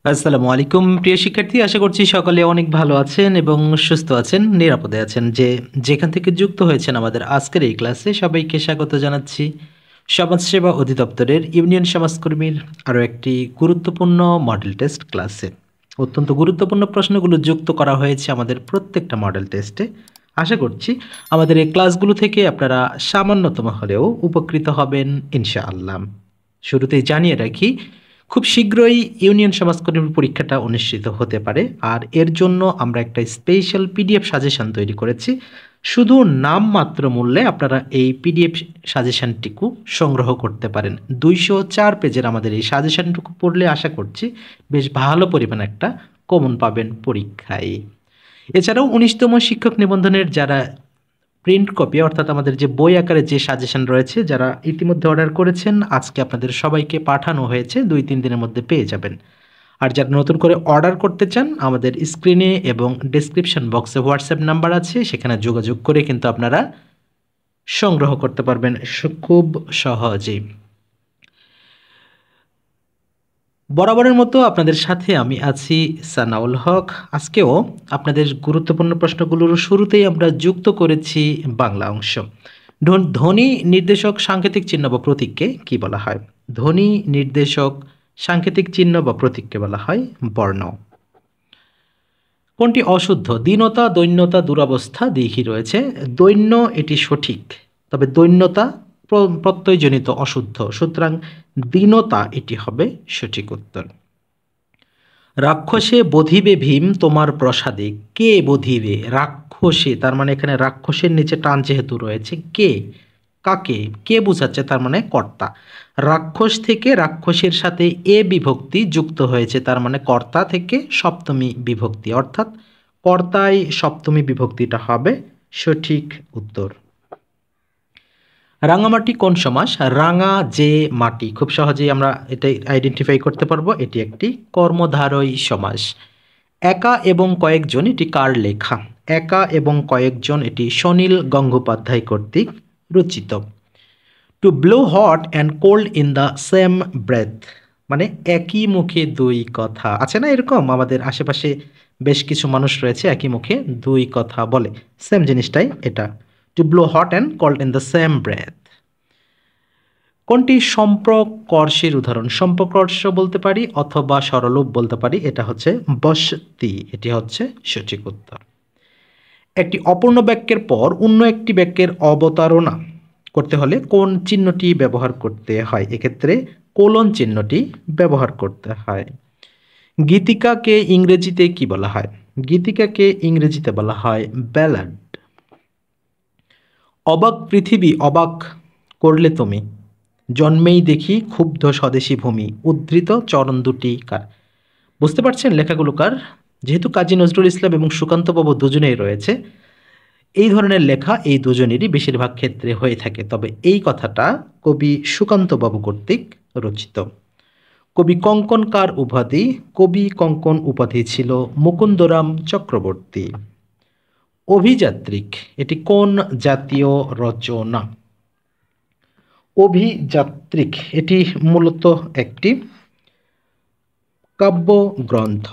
আসসালামু আলাইকুম প্রিয় শিক্ষার্থী, আশা করছি সকলে অনেক ভালো আছেন এবং সুস্থ আছেন, নিরাপদে আছেন। যেখান থেকে যুক্ত হয়েছেন আমাদের আজকের এই ক্লাসে সবাইকে স্বাগত জানাচ্ছি। সমাজসেবা অধিদপ্তরের ইউনিয়ন সমাজকর্মীর আরও একটি গুরুত্বপূর্ণ মডেল টেস্ট ক্লাসে অত্যন্ত গুরুত্বপূর্ণ প্রশ্নগুলো যুক্ত করা হয়েছে আমাদের প্রত্যেকটা মডেল টেস্টে। আশা করছি আমাদের এই ক্লাসগুলো থেকে আপনারা সামান্যতম হলেও উপকৃত হবেন ইনশাআল্লাহ। শুরুতেই জানিয়ে রাখি, খুব শীঘ্রই ইউনিয়ন সমাজকর্মীর পরীক্ষাটা অনুষ্ঠিত হতে পারে, আর এর জন্য আমরা একটা স্পেশাল পিডিএফ সাজেশন তৈরি করেছি। শুধু নামমাত্র মূল্যে আপনারা এই পিডিএফ সাজেশনটিকু সংগ্রহ করতে পারেন। 204 পেজের আমাদের এই সাজেশনটুকু পড়লে আশা করছি বেশ ভালো পরিমাণ একটা কমন পাবেন পরীক্ষায়। এছাড়াও 19তম শিক্ষক নিবন্ধনের যারা প্রিন্ট কপি অর্থাৎ আমাদের যে বই আকারে যে সাজেশন রয়েছে, যারা ইতিমধ্যে অর্ডার করেছেন আজকে আপনাদের সবাইকে পাঠানো হয়েছে, 2-3 দিনের মধ্যে পেয়ে যাবেন। আর যারা নতুন করে অর্ডার করতে চান, আমাদের স্ক্রিনে এবং ডেসক্রিপশন বক্সে হোয়াটসঅ্যাপ নাম্বার আছে, সেখানে যোগাযোগ করে কিন্তু আপনারা সংগ্রহ করতে পারবেন খুব সহজেই। বরাবরের মতো আপনাদের সাথে আমি আছি সানাউল হক। আজকেও আপনাদের গুরুত্বপূর্ণ প্রশ্নগুলোর শুরুতেই আমরা যুক্ত করেছি বাংলা অংশ। ধ্বনি নির্দেশক সাংকেতিক চিহ্ন বা প্রতীককে কি বলা হয়? ধ্বনি নির্দেশক সাংকেতিক চিহ্ন বা প্রতীককে বলা হয় বর্ণ। কোনটি অশুদ্ধ? দীনতা, দৈন্যতা, দুরবস্থা দিকই রয়েছে। দৈন্য এটি সঠিক, তবে দৈন্যতা প্রত্যয়জনিত অশুদ্ধ, সুতরাং দীনতা এটি হবে সঠিক উত্তর। রাক্ষসে বধিবে ভীম তোমার প্রসাদে, কে বধিবে? রাক্ষসে, তার মানে এখানে রাক্ষসের নিচে টান যেহেতু রয়েছে, কে কাকে কে বোঝাচ্ছে, তার মানে কর্তা। রাক্ষস থেকে রাক্ষসের সাথে এ বিভক্তি যুক্ত হয়েছে, তার মানে কর্তা থেকে সপ্তমী বিভক্তি, অর্থাৎ কর্তায় সপ্তমী বিভক্তিটা হবে সঠিক উত্তর। রাঙামাটি কোন সমাস? রাঙা যে মাটি, খুব সহজেই আমরা এটাই আইডেন্টিফাই করতে পারবো, এটি একটি কর্মধারয় সমাস। একা এবং কয়েকজন এটি কার লেখা? একা এবং কয়েকজন এটি সনীল গঙ্গোপাধ্যায় কর্তৃক রচিত। To blow hot and cold in the same breath, মানে একই মুখে দুই কথা। আছে না এরকম? আমাদের আশেপাশে বেশ কিছু মানুষ রয়েছে একই মুখে দুই কথা বলে, সেম জিনিসটাই এটা। To blow hot and cold in the same breath. কোনটি সম্প্রকর্ষের উদাহরণ? সম্প্রকর্ষ বলতে পারি অথবা সরলোপ বলতে পারি, এটা হচ্ছে বসতি, এটি হচ্ছে সঠিক উত্তর। একটি অপূর্ণ বাক্যের পর অন্য একটি বাক্যের অবতারণা করতে হলে কোন চিহ্নটি ব্যবহার করতে হয়? এক্ষেত্রে কোলন চিহ্নটি ব্যবহার করতে হয়। গীতিকাকে ইংরেজিতে কি বলা হয়? গীতিকাকে ইংরেজিতে বলা হয় ব্যালাড। অবাক পৃথিবী অবাক করলে তুমি, জন্মেই দেখি ক্ষুব্ধ স্বদেশী ভূমি, উদ্ধৃত চরণ দুটি কার? বুঝতে পারছেন লেখাগুলো কার? যেহেতু কাজী নজরুল ইসলাম এবং সুকান্তবাবু দুজনেই রয়েছে, এই ধরনের লেখা এই দুজনেরই বেশিরভাগ ক্ষেত্রে হয়ে থাকে, তবে এই কথাটা কবি সুকান্তবাবু কর্তৃক রচিত। কবি কঙ্কন কার উপাধি? কবি কঙ্কন উপাধি ছিল মুকুন্দরাম চক্রবর্তী। অভিযাত্রিক এটি কোন জাতীয় রচনা? অভিযাত্রিক এটি মূলত একটি কাব্যগ্রন্থ।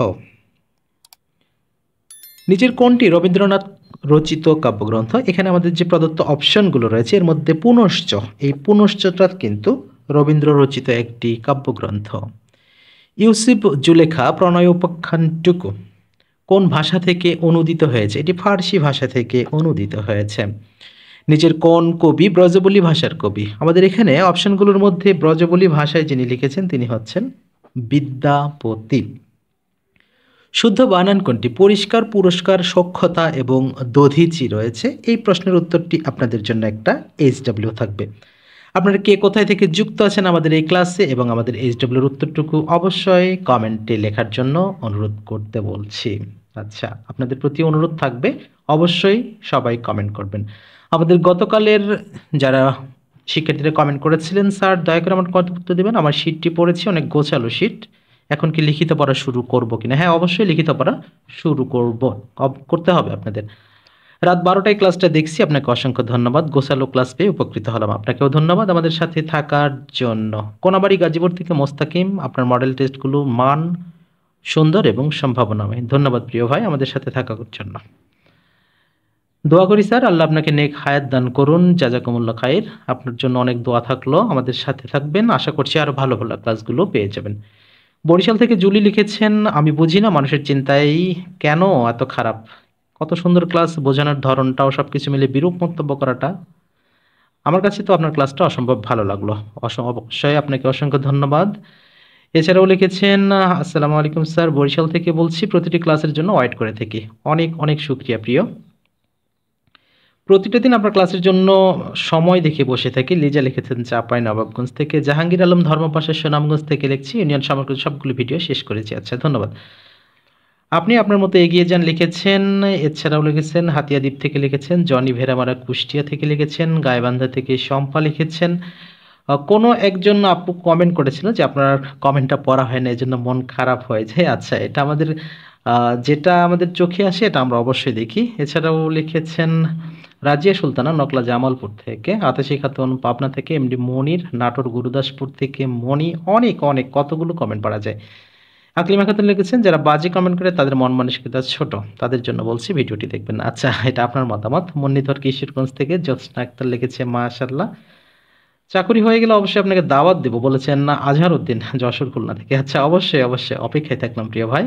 নিচের কোনটি রবীন্দ্রনাথ রচিত কাব্যগ্রন্থ? এখানে আমাদের যে প্রদত্ত অপশনগুলো রয়েছে এর মধ্যে পুনশ্চ, এই পুনশ্চটা কিন্তু রবীন্দ্র রচিত একটি কাব্যগ্রন্থ। ইউসুফ জুলেখা প্রণয় উপাখ্যানটুকু কোন ভাষা থেকে অনুদিত হয়েছে? এটি ফার্সি ভাষা থেকে অনুদিত হয়েছে। নিচের কোন কবি ব্রজবুলি ভাষার কবি? আমাদের এখানে অপশনগুলোর মধ্যে ব্রজবুলি ভাষায় যিনি লিখেছেন তিনি হচ্ছেন বিদ্যাপতি। শুদ্ধ বানান কোনটি? পরিষ্কার, পুরস্কার, সখ্যতা এবং দধিচি রয়েছে। এই প্রশ্নের উত্তরটি আপনাদের জন্য একটা HW থাকবে। আপনারা কে কোথায় থেকে যুক্ত আছেন আমাদের এই ক্লাসে এবং আমাদের HWর উত্তরটুকু অবশ্যই কমেন্টে লেখার জন্য অনুরোধ করতে বলছি। আচ্ছা, আপনাদের প্রতি অনুরোধ থাকবে অবশ্যই সবাই কমেন্ট করবেন। আমাদের গতকালের যারা শিক্ষার্থীরা কমেন্ট করেছিলেন, স্যার দয়া করে আমার কত উত্তর দেবেন, আমার শীটটি পড়েছি অনেক গোছালো শীট, এখন কি লিখিত পড়া শুরু করব কিনা? হ্যাঁ, অবশ্যই লিখিত পড়া শুরু করতে হবে আপনাদের। রাত 12টায় ক্লাসটা দেখছি, আপনাকে অসংখ্য ধন্যবাদ। গোছালো ক্লাস পেয়ে উপকৃত হলাম, আপনাকেও ধন্যবাদ আমাদের সাথে থাকার জন্য। কোনাবাড়ি গাজীপুর থেকে মোস্তাকিম, আপনার মডেল টেস্টগুলো মান সুন্দর এবং সম্ভাবনাময়। ধন্যবাদ প্রিয় ভাই আমাদের সাথে থাকার জন্য। দোয়া করি স্যার আল্লাহ আপনাকে নেক হায়াত দান করুন, জাজাকুমুল্লাহ খাইর। আপনার জন্য অনেক দোয়া থাকলো, আমাদের সাথে থাকবেন, আশা করছি আরও ভালো ভালো ক্লাসগুলো পেয়ে যাবেন। বরিশাল থেকে জুলি লিখেছেন, আমি বুঝি না মানুষের চিন্তাই কেন এত খারাপ। কত সুন্দর ক্লাস, বোঝানোর ধরনটাও সব কিছু মিলে বিরূপ মন্তব্য করাটা, আমার কাছে তো আপনার ক্লাসটা অসম্ভব ভালো লাগলো। অবশ্যই আপনাকে অসংখ্য ধন্যবাদ। এছাড়াও লিখেছেন, আসসালামু আলাইকুম স্যার, বরিশাল থেকে বলছি, প্রতিটি ক্লাসের জন্য ওয়েট করে থাকি। অনেক অনেক শুক্রিয়া প্রিয়। প্রতিটা দিন আপনার ক্লাসের জন্য সময় দেখে বসে থাকি। লিজা লিখেছেন চাপাই নবাবগঞ্জ থেকে। জাহাঙ্গীর আলম ধর্মপাশা সুনামগঞ্জ থেকে লিখছি, ইউনিয়ন সামগ্রী সবগুলো ভিডিও শেষ করেছি। আচ্ছা ধন্যবাদ। আপনি আপনার মতো এগিয়ে যান লিখেছেন। এছাড়াও লিখেছেন হাতিয়াদ্বীপ থেকে লিখেছেন, জনি ভেরামারা কুষ্টিয়া থেকে লিখেছেন, গাইবান্ধা থেকে শম্পা লিখেছেন। কোনো একজন আপু কমেন্ট করেছিল যে আপনার কমেন্টটা পড়া হয় না, এজন্য মন খারাপ হয়ে যায়। আচ্ছা, এটা আমাদের যেটা আমাদের চোখে আসে এটা আমরা অবশ্যই দেখি। এছাড়াও লিখেছেন রাজিয়া সুলতানা নকলা জামালপুর থেকে, আতাশি খাতুন পাবনা থেকে, এমডি মনির নাটোর গুরুদাসপুর থেকে মনি, অনেক অনেক কতগুলো কমেন্ট পড়া যায়। আকলিমা খাতুন লিখেছেন, যারা বাজে কমেন্ট করে তাদের মন মানসিকতা ছোট, তাদের জন্য বলছি ভিডিওটি দেখবেন। আচ্ছা, এটা আপনার মতামত। মন্নিধর কিশোরগঞ্জ থেকে জ্যোৎস্না আক্তার লিখেছে, মাশাআল্লাহ চাকুরি হয়ে গেলে অবশ্যই আপনাকে দাওয়াত দেব বলেছেন না আজহার উদ্দিন যশোর খুলনা থেকে। আচ্ছা, অবশ্যই অবশ্যই অপেক্ষায় থাকলাম প্রিয় ভাই।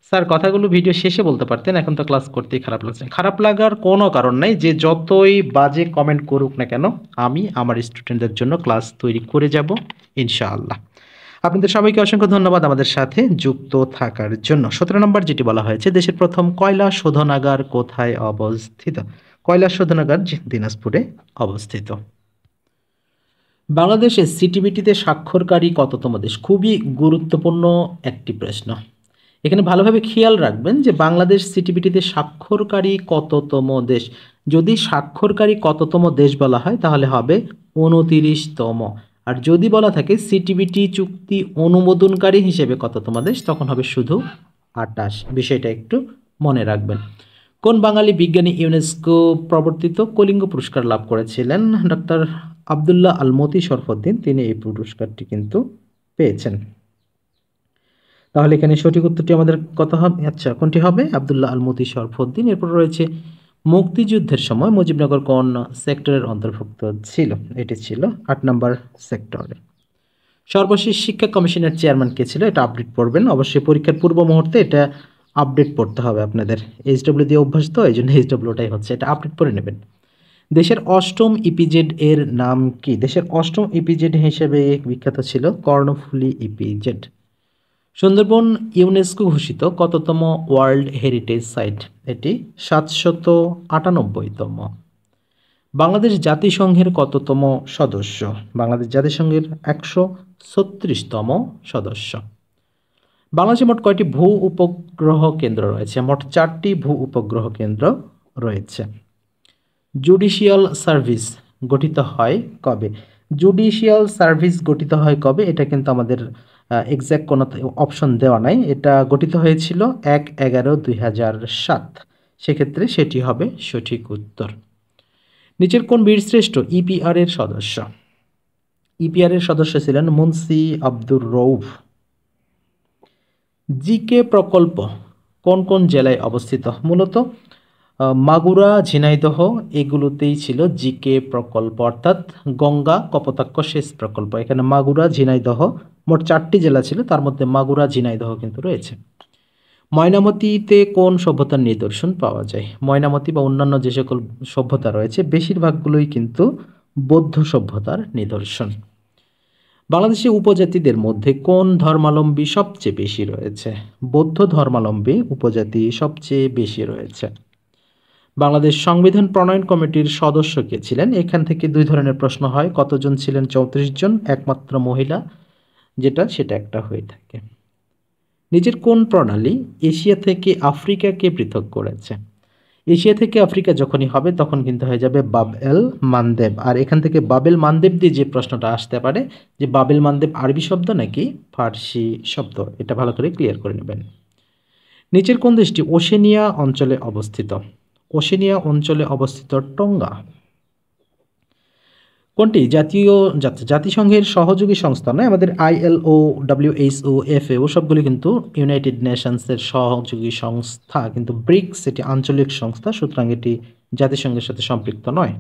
স্যার কথাগুলো ভিডিও শেষে বলতে পারতেন, এখন তো ক্লাস করতেই খারাপ লাগছে। খারাপ লাগার কোনো কারণ নাই, যে যতই বাজে কমেন্ট করুক না কেন আমি আমার স্টুডেন্টদের জন্য ক্লাস তৈরি করে যাব ইনশাআল্লাহ। আপনাদের সবাইকে অসংখ্য ধন্যবাদ আমাদের সাথে যুক্ত থাকার জন্য। 17 নম্বর যেটি বলা হয়েছে, দেশের প্রথম কয়লা শোধনাগার কোথায় অবস্থিত? কয়লা শোধনাগার দিনাজপুরে অবস্থিত। বাংলাদেশের সিটিবিটিতে স্বাক্ষরকারী কততম দেশ? খুবই গুরুত্বপূর্ণ একটি প্রশ্ন। এখানে ভালোভাবে খেয়াল রাখবেন যে বাংলাদেশ সিটিবিটিতে স্বাক্ষরকারী কততম দেশ। যদি স্বাক্ষরকারী কততম দেশ বলা হয় তাহলে হবে 29তম। আর যদি বলা থাকে সিটিবিটি চুক্তি অনুমোদনকারী হিসেবে কততম দেশ, তখন হবে শুধু 28। বিষয়টা একটু মনে রাখবেন। কোন বাঙালি বিজ্ঞানী ইউনেস্কো প্রবর্তিত কলিঙ্গ পুরস্কার লাভ করেছিলেন? ডক্টর আবদুল্লাহ আল মতি শরফুদ্দিন, তিনি এই পুরস্কারটি কিন্তু পেয়েছেন। তাহলে এখানে সঠিক উত্তরটি আমাদের কত হবে? আচ্ছা, কোনটি হবে? আবদুল্লাহ আল মতি শরফুদ্দিন। এরপর রয়েছে, মুক্তিযুদ্ধের সময় মুজিবনগর কোন সেক্টরের অন্তর্ভুক্ত ছিল? এটি ছিল 8 নম্বর সেক্টরে। সর্বশেষ শিক্ষা কমিশনের চেয়ারম্যান কে ছিল? এটা আপডেট পড়বেন অবশ্যই, পরীক্ষার পূর্ব মুহূর্তে এটা আপডেট পড়তে হবে আপনাদের। এইচডব্লিউ দিয়ে অভ্যাস তো, এই জন্য এইচডব্লিউটাই হচ্ছে, এটা আপডেট করে নেবেন। দেশের অষ্টম ইপিজেড এর নাম কি? দেশের অষ্টম ইপিজেড হিসেবে বিখ্যাত ছিল কর্ণফুলী ইপিজেড। সুন্দরবন ইউনেস্কো ঘোষিত কততম ওয়ার্ল্ড হেরিটেজ সাইট? এটি 798তম। বাংলাদেশ জাতিসংঘের কততম সদস্য? বাংলাদেশ জাতিসংঘের 136তম সদস্য। বাংলাদেশে মোট কয়টি ভূ উপগ্রহ কেন্দ্র রয়েছে? মোট 4টি ভূ উপগ্রহ কেন্দ্র রয়েছে। জুডিশিয়াল সার্ভিস গঠিত হয় কবে? জুডিশিয়াল সার্ভিস গঠিত হয় কবে, এটা কিন্তু আমাদের এক্স্যাক্ট কোনো অপশন দেওয়া নাই। এটা গঠিত হয়েছিল 1/11/2007। সেক্ষেত্রে সেটি হবে সঠিক উত্তর। নিচের কোন বীরশ্রেষ্ঠ ইপিআর এর সদস্য? ইপিআর এর সদস্য ছিলেন মুন্সি আব্দুর রউফ। জিকে প্রকল্প কোন কোন জেলায় অবস্থিত? মূলত মাগুরা, ঝিনাইদহ এগুলোতেই ছিল জিকে প্রকল্প, অর্থাৎ গঙ্গা কপোতাক্ষ সেচ প্রকল্প। এখানে মাগুরা, ঝিনাইদহ মোট 4টি জেলা ছিল, তার মধ্যে মাগুরা, ঝিনাইদহ কিন্তু রয়েছে। ময়নামতীতে কোন সভ্যতার নিদর্শন পাওয়া যায়? ময়নামতি বা অন্যান্য যে সকল সভ্যতা রয়েছে বেশিরভাগগুলোই কিন্তু বৌদ্ধ সভ্যতার নিদর্শন। বাংলাদেশি উপজাতিদের মধ্যে কোন ধর্মাবলম্বী সবচেয়ে বেশি রয়েছে? বৌদ্ধ ধর্মাবলম্বী উপজাতি সবচেয়ে বেশি রয়েছে। বাংলাদেশ সংবিধান প্রণয়ন কমিটির সদস্য কে ছিলেন? এখান থেকে 2 ধরনের প্রশ্ন হয়, কতজন ছিলেন? 34 জন, একমাত্র মহিলা যেটা সেটা একটা হয়ে থাকে। নিচের কোন প্রণালী এশিয়া থেকে আফ্রিকাকে পৃথক করেছে? এশিয়া থেকে আফ্রিকা যখনই হবে তখন কিন্তু হয়ে যাবে বাবেল মানদেব। আর এখান থেকে বাবেল মানদেব দিয়ে যে প্রশ্নটা আসতে পারে যে বাবেল মানদেব আরবি শব্দ নাকি ফার্সি শব্দ, এটা ভালো করে ক্লিয়ার করে নেবেন। নিচের কোন দেশটি ওশেনিয়া অঞ্চলে অবস্থিত? ওশেনিয়া অঞ্চলে অবস্থিত টঙ্গা। কোনটি জাতিসংঘের সহযোগী সংস্থা নয়, আমাদের ILO, WHO, FAO সবগুলি কিন্তু ইউনাইটেড নেশনসের সহযোগী সংস্থা, কিন্তু ব্রিক্স এটি আঞ্চলিক সংস্থা, সুতরাং এটি জাতিসংঘের সাথে সম্পৃক্ত নয়।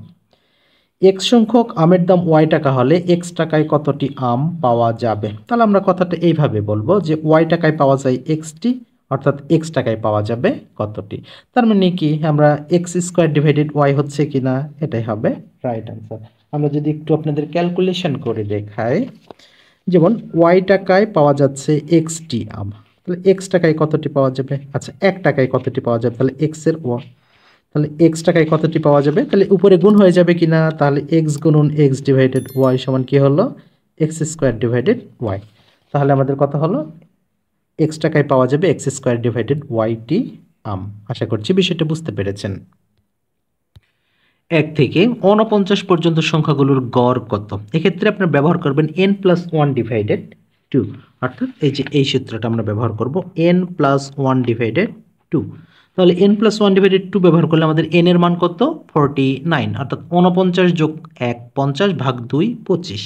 এক্স সংখ্যক আমের দাম ওয়াই টাকা হলে এক্স টাকায় কতটি আম পাওয়া যাবে? তাহলে আমরা কথাটা এইভাবে বলবো যে ওয়াই টাকায় পাওয়া যায় এক্সটি, অর্থাৎ এক্স টাকায় পাওয়া যাবে কতটি। তার মানে কি, আমরা এক্স স্কোয়ার ডিভাইডেড ওয়াই হচ্ছে কিনা, এটাই হবে রাইট অ্যান্সার। আমরা যদি একটু আপনাদের ক্যালকুলেশন করে দেখাই, যেমন ওয়াই টাকায় পাওয়া যাচ্ছে এক্সটি আম, তাহলে এক্স টাকায় কতটি পাওয়া যাবে? আচ্ছা, এক টাকায় কতটি পাওয়া যাবে? তাহলে এক্সের তাহলে এক্স টাকায় কতটি পাওয়া যাবে? তাহলে উপরে গুণ হয়ে যাবে কিনা, তাহলে এক্স গুণন এক্স ডিভাইডেড ওয়াই সমান কি হলো? X square divided y. তাহলে আমাদের কথা হলো এক্স টাকায় পাওয়া যাবে এক্স স্কোয়ার ডিভাইডেড ওয়াইটি আম। আশা করছি বিষয়টা বুঝতে পেরেছেন। 1 থেকে 49 পর্যন্ত সংখ্যাগুলোর গড় কত? এক্ষেত্রে আপনারা ব্যবহার করবেন n+1 ডিভাইডেড 2, অর্থাৎ এই সূত্রটা আমরা ব্যবহার করব n+1 ডিভাইডেড 2। তাহলে n+1 ডিভাইডেড 2 ব্যবহার করলে আমাদের n এর মান কত? 49, অর্থাৎ 49 যোগ 1 50 ভাগ 2 25,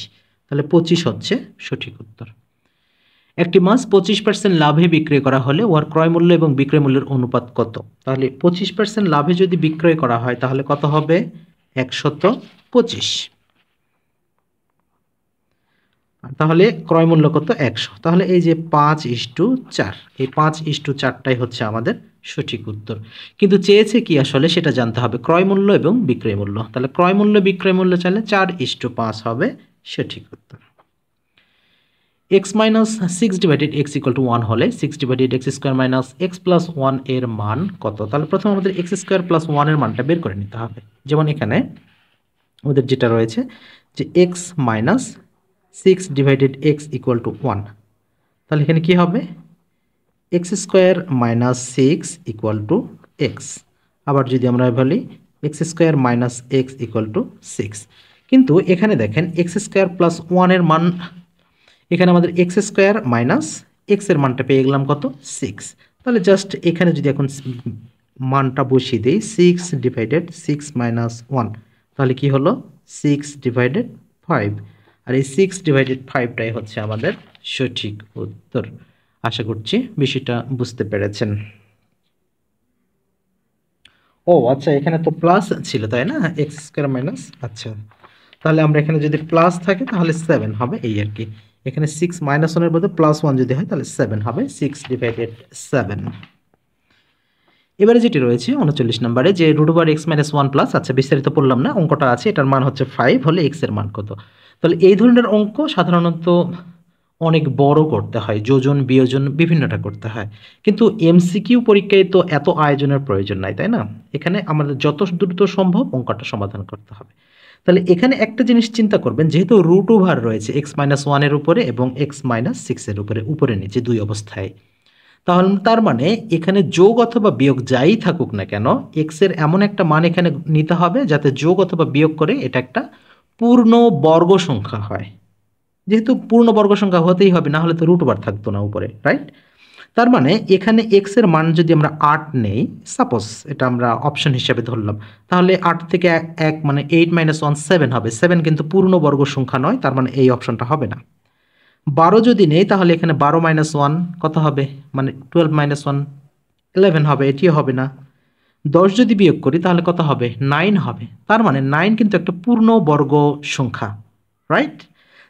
তাহলে 25 হচ্ছে সঠিক উত্তর। একটি মাছ 25% লাভে বিক্রয় করা হলে ওর ক্রয় মূল্য এবং বিক্রয় মূল্যের অনুপাত কত? তাহলে 25% লাভে যদি বিক্রয় করা হয় তাহলে কত হবে? 125। তাহলে ক্রয় মূল্য কত? 100। তাহলে এই যে 5:4, এই 5:4টাই হচ্ছে আমাদের সঠিক উত্তর। কিন্তু চেয়েছে কি আসলে সেটা জানতে হবে, ক্রয় মূল্য এবং বিক্রয় মূল্য। তাহলে ক্রয় মূল্য বিক্রয় মূল্য চাইলে 4:5 হবে সঠিক উত্তর। x minus 6 divided x equal to 1 হলে 6 divided x square minus x plus 1 এর মান কত? তাহলে প্রথমে আমাদের x স্কোয়ার প্লাস 1 এর মানটা বের করে নিতে হবে। যেমন এখানে আমাদের যেটা রয়েছে যে x minus 6 divided x equal to 1, তাহলে এখানে কি হবে? x square minus 6 equal to x। আবার যদি আমরা বলি x square minus x equal to 6, কিন্তু এখানে দেখেন x স্কোয়ার প্লাস 1 এর মান, এখানে আমাদের এক্স স্কোয়ার মাইনাস এক্স এর মানটা পেয়ে গেলাম কত? 6। তাহলে জাস্ট এখানে যদি এখন মানটা বসিয়ে দিই 6 ডিভাইডেড 6 মাইনাস 1, তাহলে কি হলো? 6 ডিভাইডেড 5, আর এই 6 ডিভাইডেড 5টাই হচ্ছে আমাদের সঠিক উত্তর। আশা করছি বিষয়টা বুঝতে পেরেছেন। ও আচ্ছা, এখানে তো প্লাস ছিল তাই না, এক্স স্কোয়ার মাইনাস, আচ্ছা তাহলে আমরা এখানে যদি প্লাস থাকে তাহলে 7 হবে, এই আর কি। এখানে 6 মাইনাস 1 এর বদলে প্লাস 1 যদি হয় তাহলে 7 হবে, 6 ডিভাইডেড 7। এবারে যেটি রয়েছে 39 নম্বরে যে √(x−1 প্লাস), আচ্ছা বিস্তারিত পড়লাম না, অঙ্কটা আছে, এটার মান হচ্ছে 5 হলে x এর মান কত? তাহলে এই ধরনের অঙ্ক সাধারণত অনেক বড় করতে হয়, যোজন বিয়োজন বিভিন্নটা করতে হয়, কিন্তু এমসিকিউ পরীক্ষায় তো এত আয়োজনের প্রয়োজন নাই, তাই না? এখানে আমাদের যত দ্রুত সম্ভব অঙ্কটা সমাধান করতে হবে। তাহলে এখানে একটা জিনিস চিন্তা করবেন, যেহেতু √ওভার রয়েছে x−1 এর উপরে এবং x−6 এর উপরে, উপরে নিচে দুই অবস্থায়, তাহলে তার মানে এখানে যোগ অথবা বিয়োগ যাই থাকুক না কেন, x এর এমন একটা মান এখানে নিতে হবে যাতে যোগ অথবা বিয়োগ করে এটা একটা পূর্ণ বর্গ সংখ্যা হয়। যেহেতু পূর্ণ বর্গ সংখ্যা হতেই হবে, না হলে তো √ওভার থাকতো না উপরে, রাইট? তার মানে এখানে x এর মান যদি আমরা 8 নেই, সাপোজ এটা আমরা অপশন হিসেবে ধরলাম, তাহলে 8 থেকে 1 মানে 8 - 1 7 হবে। 7 কিন্তু পূর্ণ বর্গ সংখ্যা নয়, তার মানে এই অপশনটা হবে না। 12 যদি নেই তাহলে এখানে 12 - 1 কত হবে? মানে 12 - 1 11 হবে, এটিও হবে না। 10 যদি বিয়োগ করি তাহলে কত হবে? 9 হবে। তার মানে 9 কিন্তু একটা পূর্ণ বর্গ সংখ্যা, রাইট?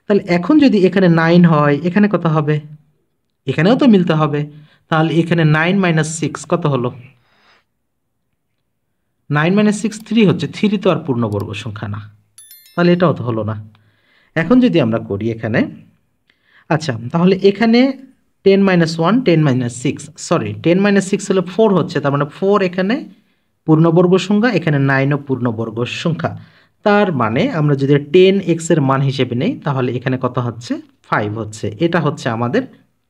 তাহলে এখন যদি এখানে 9 হয়, এখানে কত হবে? এখানেও তো মিলতে হবে। তাহলে এখানে 9 - 6 কত হলো? 9 - 6 3 হচ্ছে, 3 তো আর পূর্ণবর্গ সংখ্যা না, তাহলে এটাও তো হলো না। এখন যদি আমরা করি এখানে, আচ্ছা তাহলে এখানে 10 - 1 10 - 6, সরি 10 - 6 হলে 4 হচ্ছে, তার মানে 4 এখানে পূর্ণবর্গ সংখ্যা, এখানে 9ও পূর্ণবর্গ সংখ্যা। তার মানে আমরা যদি 10x এর মান হিসেবে নেই তাহলে এখানে কত হচ্ছে? 5 হচ্ছে। এটা হচ্ছে আমাদের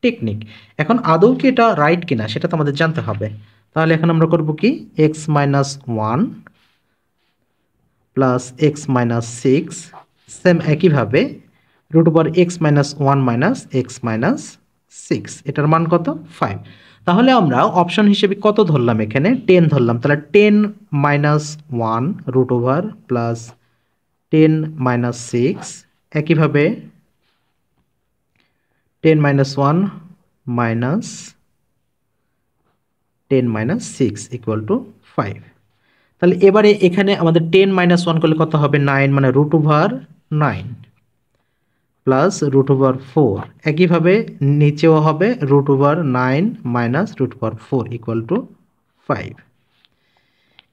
টেকনিক। এখন আদৌ কি এটা রাইট কিনা সেটা তো আমাদের জানতে হবে। তাহলে এখন আমরা করব কি, x−1 প্লাস x−6, সেম একইভাবে √(x−1 - x−6), এটার মান কত? 5। তাহলে আমরা অপশন হিসেবে কত ধরলাম? এখানে 10 ধরলাম, তাহলে 10 - 1 √ওভার প্লাস 10 মাইনাস 6, একইভাবে 10 minus 1 minus 10 minus 6 equal to 5। তাহলে এবারে এখানে আমাদের 10 মাইনাস 1 করলে কত হবে? 9, মানে root over 9 plus root over 4। একইভাবে নিচেও হবে root over 9 minus root over 4 equal to 5।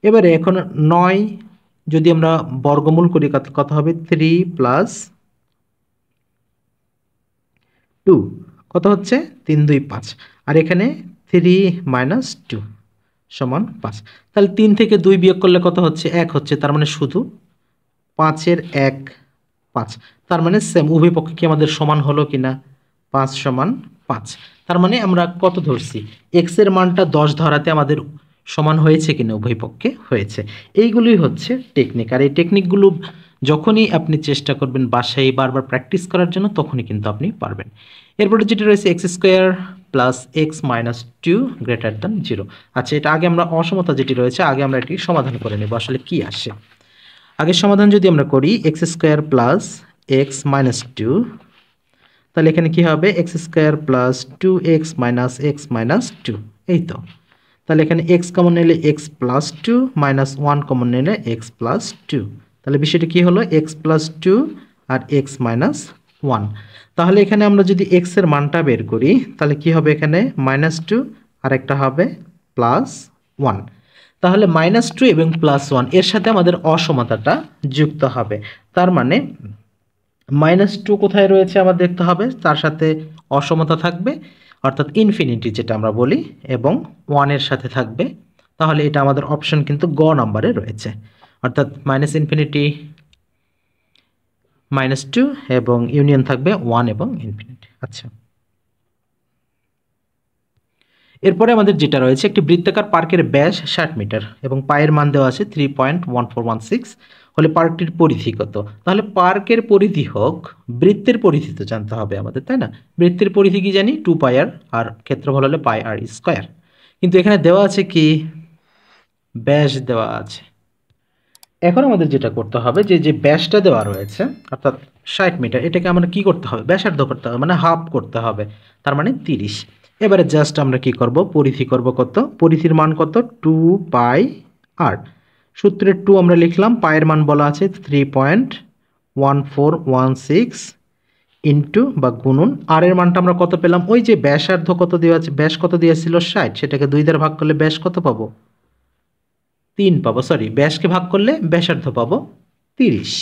এবারে এখন 9 যদি আমরা বর্গমূল করি কত হবে? 3 প্লাস 2 কত হচ্ছে? 3 2 5, আর এখানে 3 মাইনাস 2 সমান 5। তাহলে 3 থেকে 2 বিয়োগ করলে কত হচ্ছে? 1 হচ্ছে, তার মানে শুধু 5-এর 1 5। তার মানে সেম, উভয় পক্ষে কি আমাদের সমান হলো কিনা? 5 সমান 5। তার মানে আমরা কত ধরছি? x এর মানটা 10 ধরাতে আমাদের সমান হয়েছে কিনা? উভয় পক্ষে হয়েছে। এইগুলোই হচ্ছে টেকনিক, আর এই টেকনিকগুলো যখনই আপনি চেষ্টা করবেন বাসায় বারবার প্র্যাকটিস করার জন্য, তখনই কিন্তু আপনি পারবেন। এরপরে যেটা রয়েছে x square plus x minus 2 greater than 0। আচ্ছা, এটা আগে আমরা অসমতা যেটি রয়েছে আগে আমরা এটি সমাধান করে নেব আসলে কি আসে। আগের সমাধান যদি আমরা করি x square plus x minus 2, তাহলে এখানে কি হবে? X square plus 2x minus x minus 2, এই তো। তাহলে এখানে এক্স কমন নিলে এক্স প্লাস 2 মাইনাস 1 কমন নিলে এক্স প্লাস 2, তাহলে বিষয়টি কি হলো? এক্স প্লাস 2 আর এক্স মাইনাস 1। তাহলে এখানে আমরা যদি এক্স এর মানটা বের করি তাহলে কি হবে? এখানে মাইনাস 2 আর একটা হবে প্লাস 1। তাহলে মাইনাস 2 এবং প্লাস 1 এর সাথে আমাদের অসমতাটা যুক্ত হবে। তার মানে মাইনাস 2 কোথায় রয়েছে আবার দেখতে হবে, তার সাথে অসমতা থাকবে অর্থাৎ ইনফিনিটি যেটা আমরা বলি, এবং 1 এর সাথে থাকবে। তাহলে এটা আমাদের অপশন কিন্তু গ নাম্বারে রয়েছে, অর্থাৎ মাইনাস ইনফিনিটি মাইনাস 2 এবং ইউনিয়ন থাকবে 1 এবং ইনফিনিটি। আচ্ছা, এরপরে আমাদের যেটা রয়েছে একটি বৃত্তাকার পার্কের ব্যাস 60 মিটার এবং পায়ের মান দেওয়া আছে 3.1416, হলে পার্কটির পরিধি কত? তাহলে পার্কের পরিধি হোক, বৃত্তের পরিধি তো জানতে হবে আমাদের, তাই না? বৃত্তের পরিধি কি জানি? 2 পাই আর, আর ক্ষেত্রফল হলে পাই আর স্কয়ার। কিন্তু এখানে দেওয়া আছে কি? ব্যাস দেওয়া আছে। এখন আমাদের যেটা করতে হবে যে ব্যাসটা দেওয়া রয়েছে অর্থাৎ 60 মিটার, এটাকে আমরা কি করতে হবে? ব্যাসার্ধ করতে হবে, মানে হাফ করতে হবে, তার মানে 30। এবারে জাস্ট আমরা কি করব? পরিধি করব কত? পরিধির মান কত? 2 পাই আর, সূত্রের 2 আমরা লিখলাম, পায়ের মান বলা আছে 3.1416 ইন্টু বা গুণন, আর এর মানটা আমরা কত পেলাম? ওই যে ব্যাসার্ধ কত দেওয়া আছে, ব্যাস কত দিয়েছিল 60, সেটাকে 2 দ্বারা ভাগ করলে ব্যাস কত পাবো? 3 পাবো, সরি, ব্যাসকে ভাগ করলে ব্যাসার্ধ পাবো 30।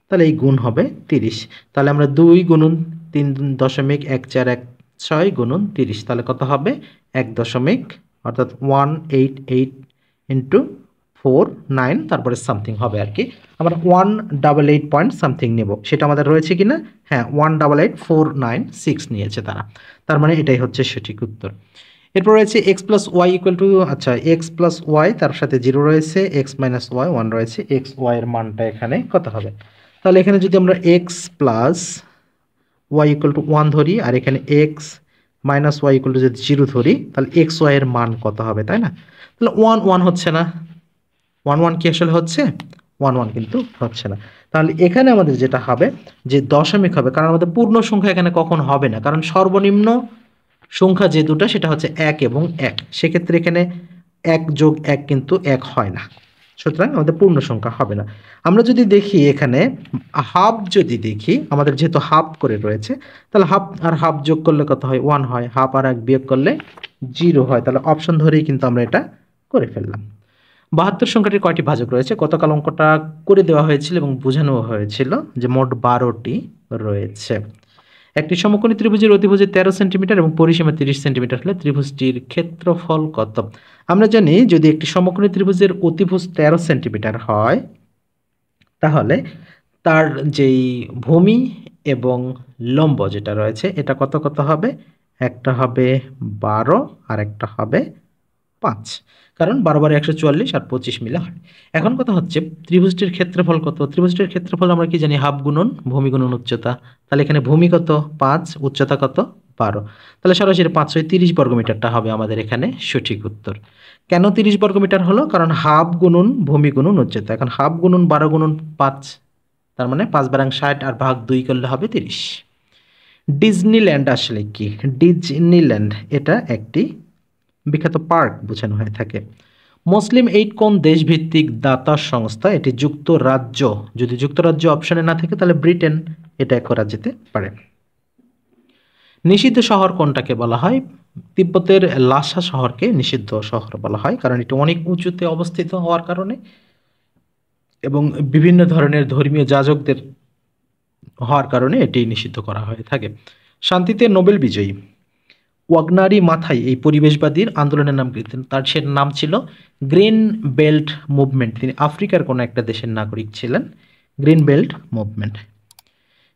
তাহলে এই গুণ হবে 30। তাহলে আমরা 2 গুণন 3.1416 গুণন 30, তাহলে কত হবে? 1 দশমিক অর্থাৎ 188 ইন্টু 49, তারপরে সামথিং হবে আর কি। আমরা 188 পয়েন্ট সামথিং নেব, সেটা আমাদের রয়েছে কিনা? হ্যাঁ, 188,496 নিয়েছে তারা, তার মানে এটাই হচ্ছে সঠিক উত্তর। এরপর রয়েছে x plus y equal to, আচ্ছা, এক্স প্লাস ওয়াই তার সাথে 0 রয়েছে, এক্স মাইনাস ওয়াই 1 রয়েছে, এক্স ওয়াই এর মানটা এখানে কত হবে? তাহলে এখানে যদি আমরা x plus y equal to 1 ধরি আর এখানে x minus y equal to যদি 0 ধরি, তাহলে এক্স ওয়াই এর মান কত হবে, তাই না? তাহলে 1 1 হচ্ছে না, 1 1 কি আসলে হচ্ছে? 1 1 কিন্তু হচ্ছে না। তাহলে এখানে আমাদের যেটা হবে যে দশমিক হবে, কারণ আমাদের পূর্ণ সংখ্যা এখানে কখন হবে না, কারণ সর্বনিম্ন সংখ্যা যে দুটো সেটা হচ্ছে 1 এবং 1, সেক্ষেত্রে এখানে 1 যোগ 1 কিন্তু 1 হয় না, সুতরাং আমাদের পূর্ণ সংখ্যা হবে না। আমরা যদি দেখি এখানে হাফ, যদি দেখি আমাদের যেহেতু হাফ করে রয়েছে, তাহলে হাফ আর হাফ যোগ করলে কত হয়? 1 হয়, হাফ আর 1 বিয়োগ করলে 0 হয়, তাহলে অপশন ধরেই কিন্তু আমরা এটা করে ফেললাম। 72 সংখ্যাটির কয়টি ভাজক রয়েছে? গতকাল অঙ্কটা করে দেওয়া হয়েছিল এবং বোঝানো হয়েছিল যে মোট 12টি রয়েছে। একটি সমকোণী ত্রিভুজের অতিভুজে 13 সেন্টিমিটার এবং পরিসীমা 30 সেন্টিমিটার হলে ত্রিভুজটির ক্ষেত্রফল কত? আমরা জানি যদি একটি সমকোণী ত্রিভুজের অতিভুজ 13 সেন্টিমিটার হয়, তাহলে তার যেই ভূমি এবং লম্ব যেটা রয়েছে এটা কত কত হবে? একটা হবে 12 আর একটা হবে 5, কারণ 12 12 144 আর 25 মিলে হয়। এখন কথা হচ্ছে ত্রিভুজটির ক্ষেত্রফল কত? ত্রিভুজটির ক্ষেত্রফল আমরা কি জানি? হাফ গুণন ভূমি গুণন উচ্চতা। তাহলে এখানে ভূমি কত? 5, উচ্চতা কত? 12। তাহলে সরাসরি 530 বর্গমিটারটা হবে আমাদের এখানে সঠিক উত্তর। কেন 30 বর্গমিটার হলো? কারণ হাফ গুণন ভূমি গুণন উচ্চতা। এখন হাফ গুণন 12 গুণন 5 তার মানে 5 বারাং 60 আর ভাগ 2 করলে হবে 30। ডিজনিল্যান্ড আসলে কি? ডিজনিল্যান্ড এটা একটি বিখ্যাত পার্ক বোঝানো হয়ে থাকে। মুসলিম এইড কোন দেশভিত্তিক দাতা সংস্থা? এটি যুক্তরাজ্য। যদি যুক্তরাজ্য অপশনে না থাকে তাহলে ব্রিটেন এটা করা যেতে পারে। নিষিদ্ধ শহর কোনটাকে বলা হয়? তিব্বতের লাসা শহরকে নিষিদ্ধ শহর বলা হয়, কারণ এটি অনেক উঁচুতে অবস্থিত হওয়ার কারণে এবং বিভিন্ন ধরনের ধর্মীয় যাজকদের হওয়ার কারণে এটি নিষিদ্ধ করা হয়ে থাকে। শান্তিতে নোবেল বিজয়ী ওয়াগনারি মাথায় এই পরিবেশবাদীর আন্দোলনের নাম কি? তার সে নাম ছিল গ্রিন বেল্ট মুভমেন্ট। তিনি আফ্রিকার কোনো একটা দেশের নাগরিক ছিলেন। Green belt movement.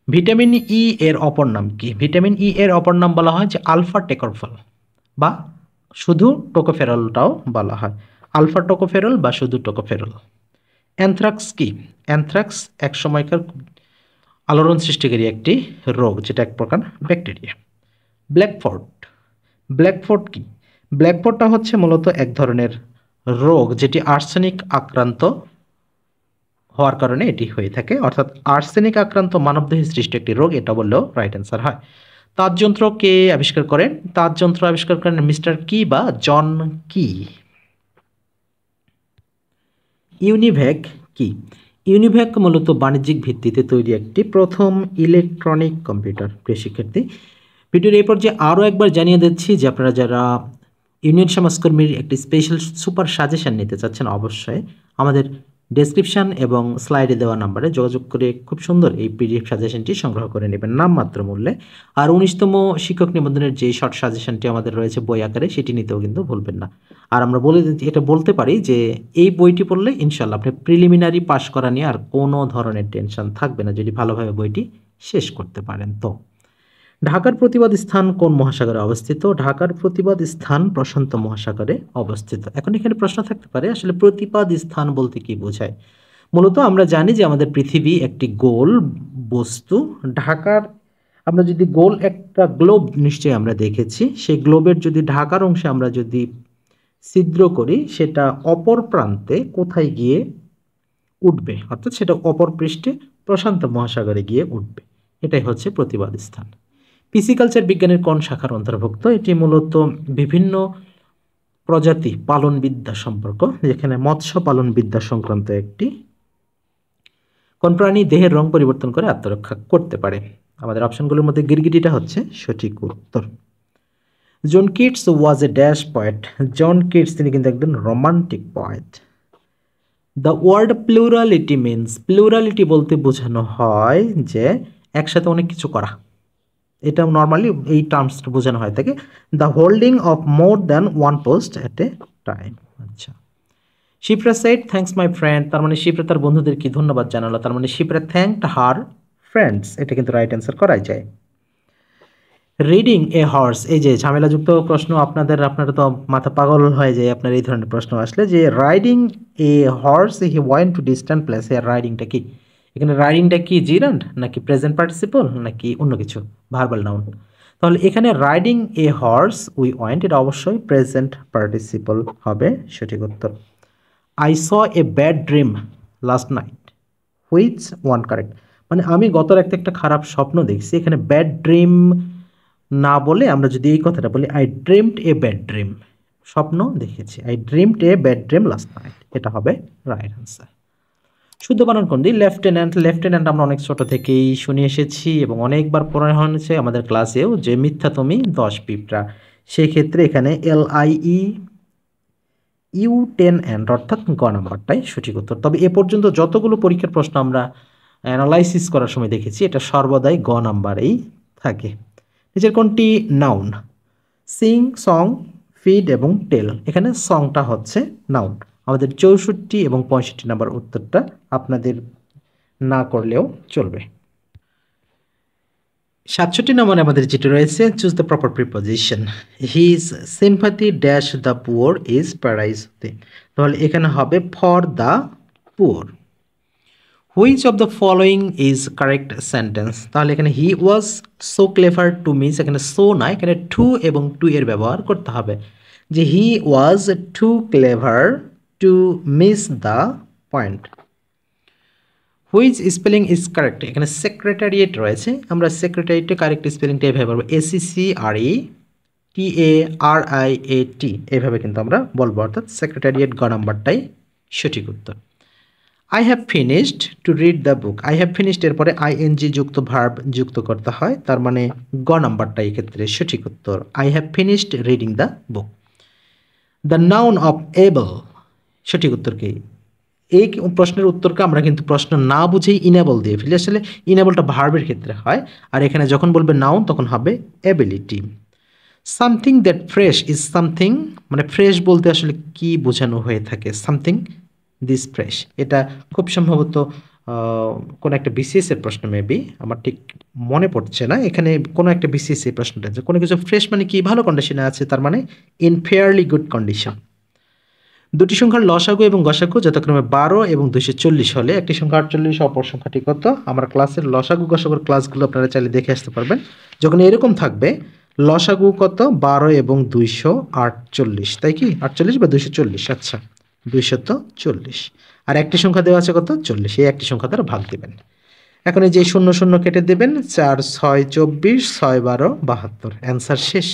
Vitamin E এর অপর নাম কি? ভিটামিন ই এর অপর নাম বলা হয় যে আলফা টোকোফেরল বা শুধু টোকোফেরলটাও বলা হয়। আলফা টোকোফেরল বা শুধু টোকোফেরল। অ্যানথ্রাক্স কি? অ্যানথ্রাক্স এক সময়কার আলোড়ন সৃষ্টিকারী একটি রোগ, যেটা এক প্রকার ব্যাকটেরিয়া। ব্ল্যাকফোর্ট। ব্ল্যাকফোর্ট কি? ব্ল্যাকফোর্টটা হচ্ছে মূলত এক ধরনের রোগ যেটি আর্সেনিক আক্রান্ত হওয়ার কারণে এটি হয়ে থাকে, অর্থাৎ আর্সেনিক আক্রান্ত মানবদেহে সৃষ্ট একটি রোগ, এটা বললেও রাইট অ্যান্সার হয়। তাপযন্ত্র কে আবিষ্কার করেন? তাপযন্ত্র আবিষ্কার করেন মিস্টার কি বা জন কি। ইউনিভ্যাক কি? ইউনিভ্যাক মূলত বাণিজ্যিক ভিত্তিতে তৈরি একটি প্রথম ইলেকট্রনিক কম্পিউটার। প্রিয় শিক্ষার্থী, ভিডিওর এই পর্যায়ে আরও একবার জানিয়ে দিচ্ছি যে আপনারা যারা ইউনিয়ন সমাজকর্মীর একটি স্পেশাল সুপার সাজেশন নিতে চাচ্ছেন, অবশ্যই আমাদের ডেসক্রিপশন এবং স্লাইডে দেওয়া নাম্বারে যোগাযোগ করে খুব সুন্দর এই পিডিএফ সাজেশনটি সংগ্রহ করে নেবেন নামমাত্র মূল্যে। আর 19তম শিক্ষক নিবন্ধনের যে শর্ট সাজেশনটি আমাদের রয়েছে বই আকারে, সেটি নিতেও কিন্তু ভুলবেন না। আর আমরা এটা বলতে পারি যে এই বইটি পড়লে ইনশাল্লাহ আপনি প্রিলিমিনারি পাশ করা নিয়ে আর কোনো ধরনের টেনশন থাকবে না, যদি ভালোভাবে বইটি শেষ করতে পারেন। তো ঢাকার প্রতিবাদ স্থান কোন মহাসাগরে অবস্থিত? ঢাকার প্রতিবাদ স্থান প্রশান্ত মহাসাগরে অবস্থিত। এখন এখানে প্রশ্ন থাকতে পারে আসলে প্রতিবাদ স্থান বলতে কি বোঝায়? মূলত আমরা জানি যে আমাদের পৃথিবী একটি গোল বস্তু। ঢাকার আমরা যদি গোল একটা গ্লোব নিশ্চয়ই আমরা দেখেছি, সেই গ্লোবের যদি ঢাকার অংশে আমরা যদি ছিদ্র করি, সেটা অপর প্রান্তে কোথায় গিয়ে উঠবে, অর্থাৎ সেটা অপর পৃষ্ঠে প্রশান্ত মহাসাগরে গিয়ে উঠবে। এটাই হচ্ছে প্রতিবাদ স্থান। পিসিকালচার বিজ্ঞানের কোন শাখার অন্তর্ভুক্ত? এটি মূলত বিভিন্ন প্রজাতি পালনবিদ্যা সম্পর্ক, যেখানে মৎস্য পালনবিদ্যা সংক্রান্ত একটি। কোন প্রাণী দেহের রং পরিবর্তন করে আত্মরক্ষা করতে পারে? আমাদের অপশনগুলোর মধ্যে গিরগিটিটা হচ্ছে সঠিক উত্তর। John Keats was a dash poet. John Keats তিনি কিন্তু একজন romantic poet. The word plurality means, plurality বলতে বোঝানো হয় যে একসাথে অনেক কিছু করা। এটা নর্মালি এই টার্মসটা বোঝানো হয় থাকে, the holding of more than one post at a time. আচ্ছা, Shipra said thanks my friend, তার মানে শিপ্রা তার বন্ধুদের কি ধন্যবাদ জানালো, তার মানে শিপ্রা থ্যাঙ্কড হার ফ্রেন্ডস, এটা কিন্তু রাইট অ্যান্সার করাই যায়। রিডিং এ হর্স, এই যে ঝামেলাযুক্ত প্রশ্ন আপনারা তো মাথা পাগল হয়ে যায় আপনার এই ধরনের প্রশ্ন আসলে, যে riding A horse he went to distant place, এর রাইডিংটা কি? এখানে রাইডিংটা কি জিরান্ড নাকি প্রেজেন্ট পার্টিসিপল নাকি অন্য কিছু ভার্বাল নাউন? তাহলে এখানে riding A horse we went, এটা অবশ্যই প্রেজেন্ট পার্টিসিপল হবে সঠিক উত্তর। I saw a bad dream last night, which one correct? মানে আমি গত রাতে একটা খারাপ স্বপ্ন দেখছি, এখানে ব্যাড ড্রিম না বলে আমরা যদি এই কথাটা বলি I dreamed a bad dream, স্বপ্ন দেখেছি, I dreamed a bad dream last night, এটা হবে রাইট আনসার। শুদ্ধ বানান কোনটি? লেফটেন্যান্ট। লেফটেন্যান্ট আমরা অনেক ছোট থেকেই শুনে এসেছি এবং অনেকবার পড়ানো হয়েছে আমাদের ক্লাসেও, যে মিথ্যা তুমি 10 পিঁপড়া। সেক্ষেত্রে এখানে LIE U10 অ্যান্ড অর্থাৎ গ নাম্বারটাই সঠিক উত্তর। তবে এ পর্যন্ত যতগুলো পরীক্ষার প্রশ্ন আমরা অ্যানালাইসিস করার সময় দেখেছি, এটা সর্বদাই গ নাম্বারেই থাকে। নিচের কোনটি নাউন? সিং, সং, ফিড এবং টেল। এখানে সংটা হচ্ছে নাউন। আমাদের 64 এবং 65 নাম্বার উত্তরটা আপনাদের না করলেও চলবে। 67 নম্বরে আমাদের যেটা রয়েছে, choose the proper preposition. His sympathy dash the poor is praise. তাহলে এখানে হবে for the poor. Which of the following is correct sentence? তাহলে এখানে he was so clever to miss, এখানে সো না, এখানে টু এবং টু এর ব্যবহার করতে হবে, যে he was too clever to miss the point. Which spelling is correct, এখানে সেক্রেটারিয়েট রয়েছে, আমরা সেক্রেটারিয়েটের কারেক্ট স্পেলিংটা এভাবে বলবো SECRETARIAT, এইভাবে কিন্তু আমরা বলবো, অর্থাৎ সেক্রেটারিয়েট গ নাম্বারটাই সঠিক উত্তর। I have finished to read the book, I have finished এর পরে ING যুক্ত ভার্ব যুক্ত করতে হয়, তার মানে গ নাম্বারটা এই ক্ষেত্রে সঠিক উত্তর। I have finished reading the book. The noun of able, সঠিক উত্তর কি? এই প্রশ্নের উত্তরকে আমরা কিন্তু প্রশ্ন না বুঝেই ইনেবল দিয়ে ফেলি, আসলে ইনেবলটা ভার্বের ক্ষেত্রে হয়, আর এখানে যখন বলবে নাউন তখন হবে ability. Something that fresh is something, মানে ফ্রেশ বলতে আসলে কি বোঝানো হয়ে থাকে? সামথিং দিস ফ্রেশ, এটা খুব সম্ভবত কোনো একটা BCS এর প্রশ্ন, মেবি আমার ঠিক মনে পড়ছে না, এখানে কোনো একটা BCS এই প্রশ্নটা যে কোনো কিছু ফ্রেশ মানে কি ভালো কন্ডিশনে আছে, তার মানে ইন ফেয়ারলি গুড কন্ডিশন। দুটি সংখ্যার লসাগু এবং গসাগু যথাক্রমে 12 এবং 240 হলে একটি সংখ্যা 48, অপর সংখ্যাটি কত? আমার ক্লাসের লসাগু গসাগুর ক্লাসগুলো আপনারা চাইলে দেখে আসতে পারবেন। যখন এরকম থাকবে লসাগু কত? 12 এবং 248, তাই কি 48 বা 240? আচ্ছা 240, আর একটি সংখ্যা দেওয়া আছে কত? 40, এই একটি সংখ্যা দ্বারা ভাগ দেবেন। এখন এই যে 0 0 কেটে দেবেন, 4 6 24, 6 12 72, অ্যান্সার শেষ।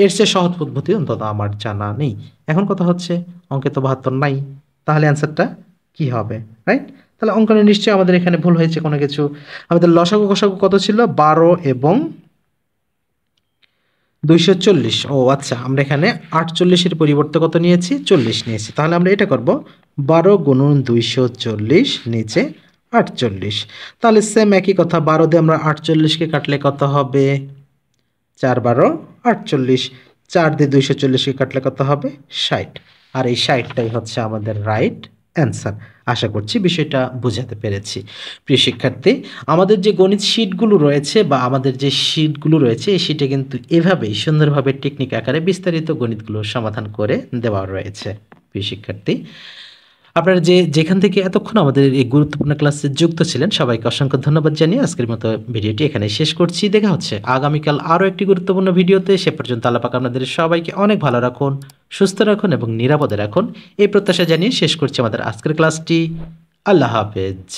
এর চেয়ে সহজ পদ্ধতি অন্তত আমার জানা নেই। এখন কথা হচ্ছে অঙ্কে তো 72 নাই, তাহলে অ্যান্সারটা কি হবে, রাইট? তাহলে অঙ্কনে নিশ্চয়ই আমাদের এখানে ভুল হয়েছে কোনো কিছু। আমাদের লসাগু গসাগু কত ছিল? 12 এবং 240। ও আচ্ছা, আমরা এখানে 48-এর পরিবর্তে কত নিয়েছি? 40 নিয়েছি। তাহলে আমরা এটা করব 12 গুণন 240 নিচে 48। তাহলে সেম একই কথা, 12 দিয়ে আমরা 48কে কাটলে কত হবে? 4 12 48, 4 দিয়ে 240কে কাটলে কত হবে? 60, আর এই 60টাই হচ্ছে আমাদের রাইট অ্যান্সার। আশা করছি বিষয়টা বোঝাতে পেরেছি। প্রিয় শিক্ষার্থী, আমাদের যে গণিত শিটগুলো রয়েছে বা আমাদের যে শিটগুলো রয়েছে, এই শিটে কিন্তু এভাবেই সুন্দরভাবে টেকনিক আকারে বিস্তারিত গণিতগুলো সমাধান করে দেওয়া রয়েছে। প্রিয় শিক্ষার্থী, আপনারা যেখান থেকে এতক্ষণ আমাদের এই গুরুত্বপূর্ণ ক্লাসে যুক্ত ছিলেন, সবাইকে অসংখ্য ধন্যবাদ জানিয়ে আজকের মতো ভিডিওটি এখানে শেষ করছি। দেখা হচ্ছে আগামীকাল আরও একটি গুরুত্বপূর্ণ ভিডিওতে। সে পর্যন্ত আল্লাহ পাক আপনাদের সবাইকে অনেক ভালো রাখুন, সুস্থ রাখুন এবং নিরাপদে রাখুন, এই প্রত্যাশা জানিয়ে শেষ করছি আমাদের আজকের ক্লাসটি। আল্লাহ হাফেজ।